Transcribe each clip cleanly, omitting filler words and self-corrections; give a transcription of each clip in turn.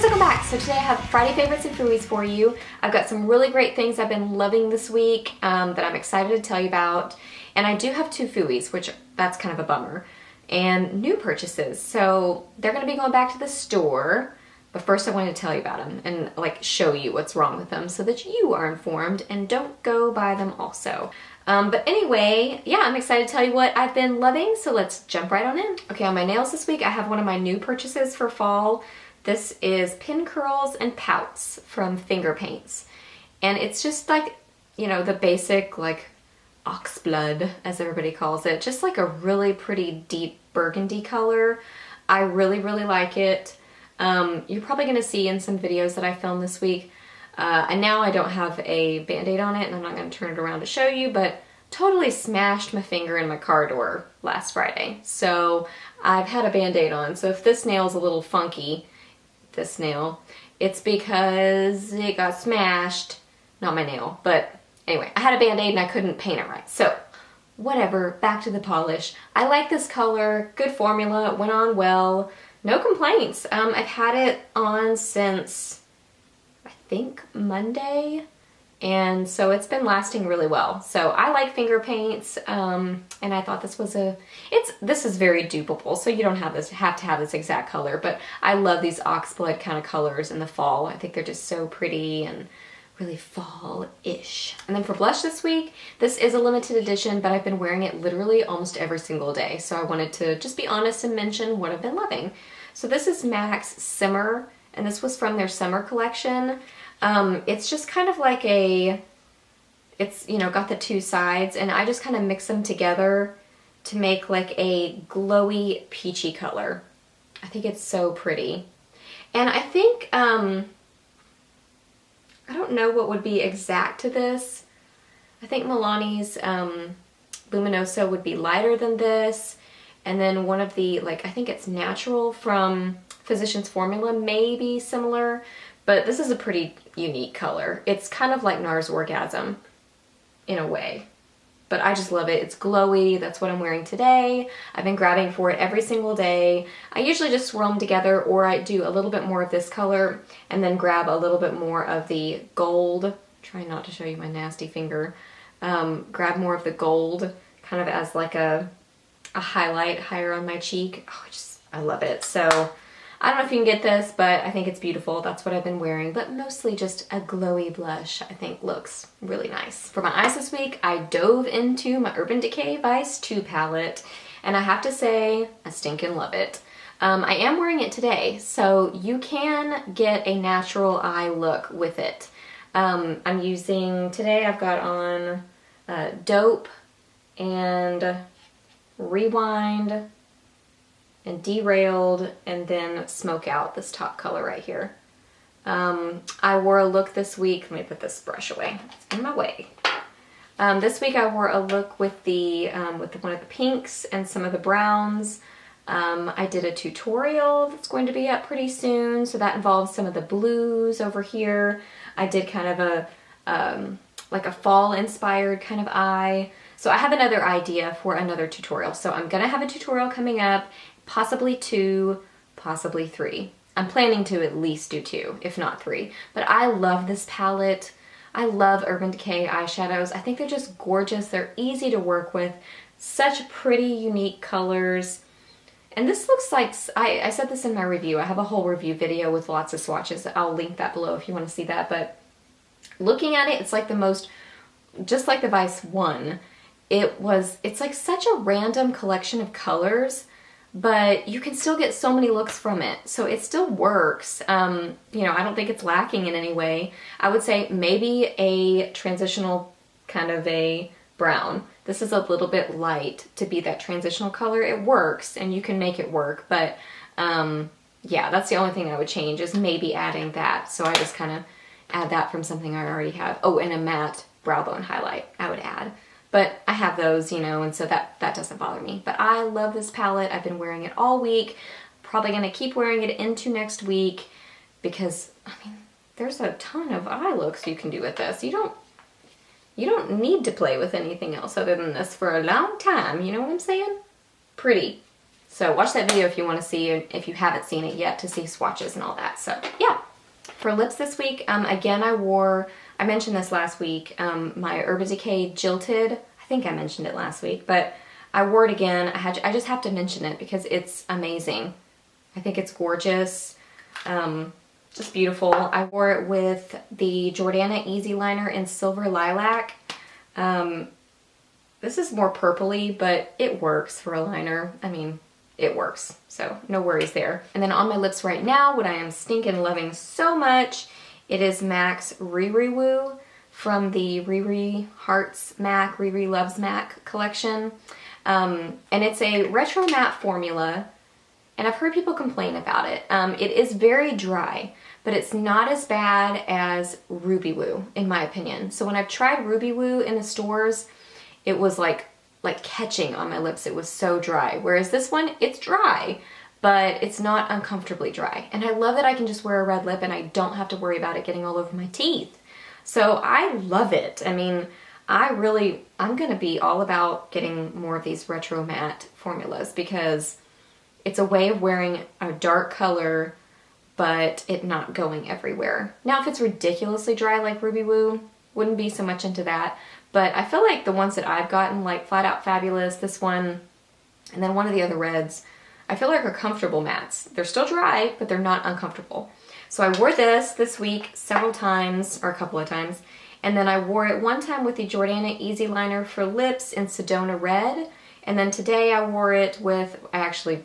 welcome back. So today I have Friday favorites and Fooeys for you. I've got some really great things I've been loving this week that I'm excited to tell you about. And I do have 2 Fooeys, which that's kind of a bummer, and new purchases. So they're going to be going back to the store. But first I wanted to tell you about them and like show you what's wrong with them so that you are informed and don't go buy them also. But anyway, yeah, I'm excited to tell you what I've been loving, so let's jump right on in. Okay, on my nails this week, I have one of my new purchases for fall. This is Pin Curls and Pouts from Finger Paints. And it's just like, you know, the basic like ox blood, as everybody calls it. Just like a really pretty deep burgundy color. I really, really like it. You're probably going to see in some videos that I filmed this week. And now I don't have a band-aid on it, and I'm not going to turn it around to show you, but totally smashed my finger in my car door last Friday. So I've had a band-aid on. So if this nail's a little funky, this nail, it's because it got smashed. Not my nail, but anyway, I had a band-aid and I couldn't paint it right. So whatever, back to the polish. I like this color, good formula, it went on well. No complaints. I've had it on since, I think, Monday, and so it's been lasting really well. So I like finger paints, and I thought this was this is very dupable, so you don't have to have this exact color, but I love these oxblood kind of colors in the fall. I think they're just so pretty and really fall-ish. And then for blush this week, this is a limited edition, but I've been wearing it literally almost every single day. So I wanted to just be honest and mention what I've been loving. So this is MAC's Simmer, and this was from their summer collection. It's just kind of like it's, you know, got the 2 sides, and I just kind of mix them together to make like a glowy peachy color. I think it's so pretty. And I think, I don't know what would be exact to this. I think Milani's Luminosa would be lighter than this. And then one of the, like, I think it's Natural from Physicians Formula may be similar. But this is a pretty unique color. It's kind of like NARS Orgasm in a way. But I just love it. It's glowy. That's what I'm wearing today. I've been grabbing for it every single day. I usually just swirl them together, or I do a little bit more of this color and then grab a little bit more of the gold. Trying not to show you my nasty finger. Grab more of the gold kind of as like a highlight higher on my cheek. Oh, I love it. So I don't know if you can get this, but I think it's beautiful. That's what I've been wearing, but mostly just a glowy blush I think looks really nice. For my eyes this week, I dove into my Urban Decay Vice 2 palette, and I have to say, I stinking love it. I am wearing it today, so you can get a natural eye look with it. I'm using, today I've got on Dope and Rewind and Derailed, and then Smoke Out, this top color right here. I wore a look this week, let me put this brush away, it's in my way. This week I wore a look with one of the pinks and some of the browns. I did a tutorial that's going to be up pretty soon, so that involves some of the blues over here. I did kind of a, like a fall inspired kind of eye. So I have another idea for another tutorial. So I'm gonna have a tutorial coming up, possibly 2, possibly 3. I'm planning to at least do 2, if not 3. But I love this palette. I love Urban Decay eyeshadows. I think they're just gorgeous. They're easy to work with. Such pretty, unique colors. And this looks like, I said this in my review. I have a whole review video with lots of swatches. I'll link that below if you want to see that. But looking at it, it's like the most, just like the Vice 1, it's like such a random collection of colors, but you can still get so many looks from it. So it still works. You know, I don't think it's lacking in any way. I would say maybe a transitional kind of a brown. This is a little bit light to be that transitional color. It works and you can make it work, but yeah, that's the only thing I would change is maybe adding that. So I just kind of add that from something I already have. Oh, and a matte brow bone highlight I would add. But I have those, you know, and so that doesn't bother me. But I love this palette. I've been wearing it all week. Probably going to keep wearing it into next week because, I mean, there's a ton of eye looks you can do with this. You don't need to play with anything else other than this for a long time. You know what I'm saying? Pretty. So watch that video if you want to see, if you haven't seen it yet, to see swatches and all that. So yeah. For lips this week, again, I mentioned this last week, my Urban Decay Jilted. I think I mentioned it last week, but I wore it again. I just have to mention it because it's amazing. I think it's gorgeous. Just beautiful. I wore it with the Jordana Easy Liner in Silver Lilac. This is more purpley, but it works for a liner. I mean, it works, so no worries there. And then on my lips right now, what I am stinking loving so much, it is MAC's Riri Woo from the Riri Hearts MAC, Riri Loves MAC collection. And it's a retro matte formula, and I've heard people complain about it. It is very dry, but it's not as bad as Ruby Woo, in my opinion. So when I've tried Ruby Woo in the stores, it was like catching on my lips. It was so dry. Whereas this one, it's dry, but it's not uncomfortably dry. And I love that I can just wear a red lip and I don't have to worry about it getting all over my teeth. So I love it. I mean, I'm gonna be all about getting more of these retro matte formulas because it's a way of wearing a dark color, but it not going everywhere. Now, if it's ridiculously dry like Ruby Woo, wouldn't be so much into that. But I feel like the ones that I've gotten, like Flat Out Fabulous, this one, and then one of the other reds, I feel like are comfortable mattes. They're still dry, but they're not uncomfortable. So I wore this week several times, or a couple of times, and then I wore it one time with the Jordana Easy Liner for lips in Sedona Red, and then today I wore it with, I actually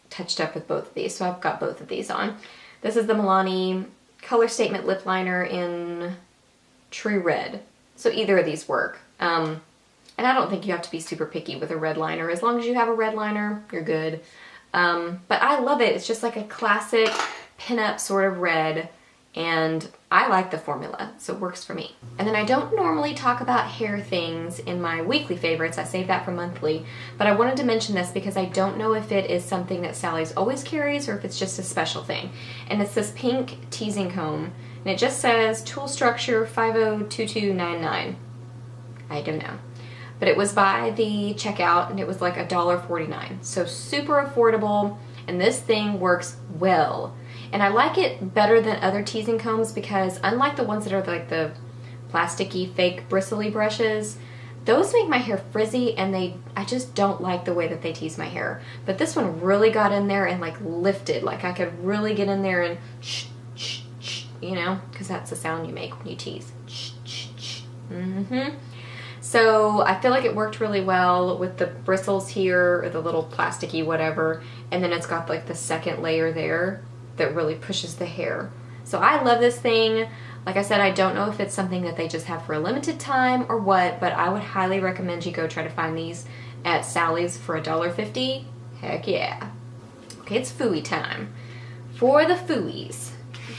touched up with both of these, so I've got both of these on. This is the Milani Color Statement Lip Liner in True Red. So either of these work. And I don't think you have to be super picky with a red liner. As long as you have a red liner, you're good. But I love it. It's just like a classic pinup sort of red, and I like the formula, so it works for me. And then I don't normally talk about hair things in my weekly favorites. I save that for monthly. But I wanted to mention this because I don't know if it is something that Sally's always carries or if it's just a special thing. And it's this pink teasing comb. And it just says Tool Structure 502299. I don't know. But it was by the checkout and it was like $1.49. So super affordable, and this thing works well. And I like it better than other teasing combs because unlike the ones that are like the plasticky fake bristly brushes, those make my hair frizzy and I just don't like the way that they tease my hair. But this one really got in there and like lifted. Like I could really get in there and shh, shh, shh, you know, because that's the sound you make when you tease. Shh, shh, shh. So I feel like it worked really well with the bristles here, or the little plasticky whatever, and then it's got like the second layer there that really pushes the hair. So I love this thing. Like I said, I don't know if it's something that they just have for a limited time or what, but I would highly recommend you go try to find these at Sally's for $1.50. Heck yeah. Okay, it's Fooey time. For the Fooeys,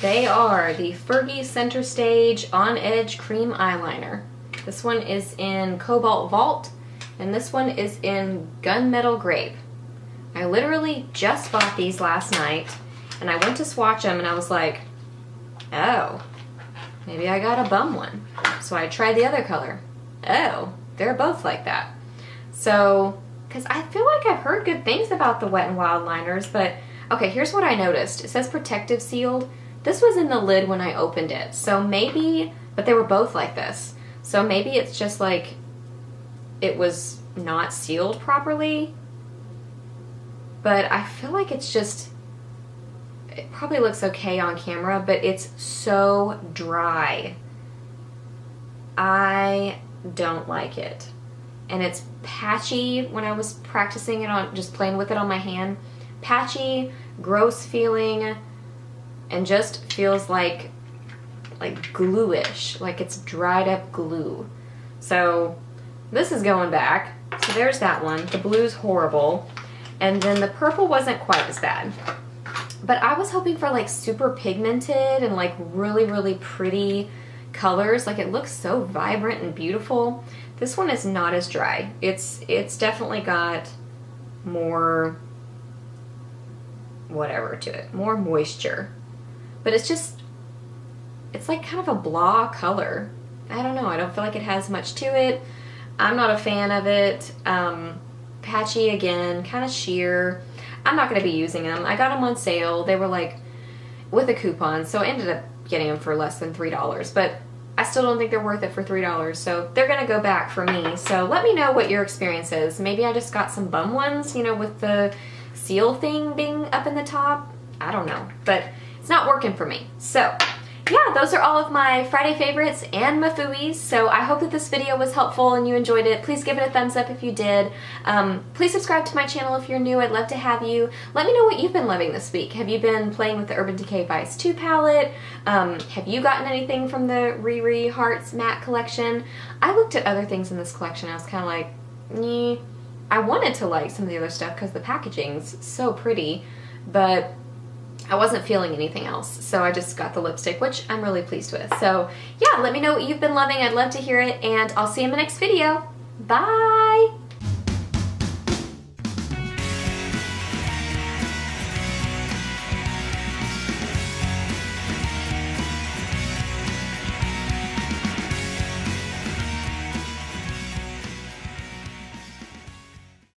they are the Fergie Center Stage On Edge Cream Eyeliner. This one is in Cobalt Vault, and this one is in Gunmetal Grape. I literally just bought these last night, and I went to swatch them, and I was like, oh, maybe I got a bum one. So I tried the other color. Oh, they're both like that. So, because I feel like I've heard good things about the Wet n Wild liners, but okay, here's what I noticed. It says protective sealed. This was in the lid when I opened it, so maybe, but they were both like this. So maybe it's just like it was not sealed properly, but I feel like it's just, it probably looks okay on camera, but it's so dry. I don't like it. And it's patchy when I was practicing it on, just playing with it on my hand. Patchy, gross feeling, and just feels like glue-ish, like it's dried up glue. So this is going back. So there's that one. The blue's horrible. And then the purple wasn't quite as bad. But I was hoping for like super pigmented and like really, really pretty colors. Like it looks so vibrant and beautiful. This one is not as dry. It's definitely got more whatever to it, more moisture. But it's just, it's like kind of a blah color. I don't know, I don't feel like it has much to it. I'm not a fan of it. Patchy again, kind of sheer. I'm not going to be using them. I got them on sale. They were like with a coupon, so I ended up getting them for less than $3, but I still don't think they're worth it for $3, so they're gonna go back for me. So let me know what your experience is. Maybe I just got some bum ones, you know, with the seal thing being up in the top. I don't know, but it's not working for me. So yeah, those are all of my Friday favorites and my Fooeys. So I hope that this video was helpful and you enjoyed it. Please give it a thumbs up if you did. Please subscribe to my channel if you're new. I'd love to have you. Let me know what you've been loving this week. Have you been playing with the Urban Decay Vice 2 palette? Have you gotten anything from the Riri Hearts matte collection? I looked at other things in this collection. I was kind of like, nee. I wanted to like some of the other stuff because the packaging's so pretty, but I wasn't feeling anything else, so I just got the lipstick, which I'm really pleased with. So yeah, let me know what you've been loving. I'd love to hear it, and I'll see you in the next video. Bye!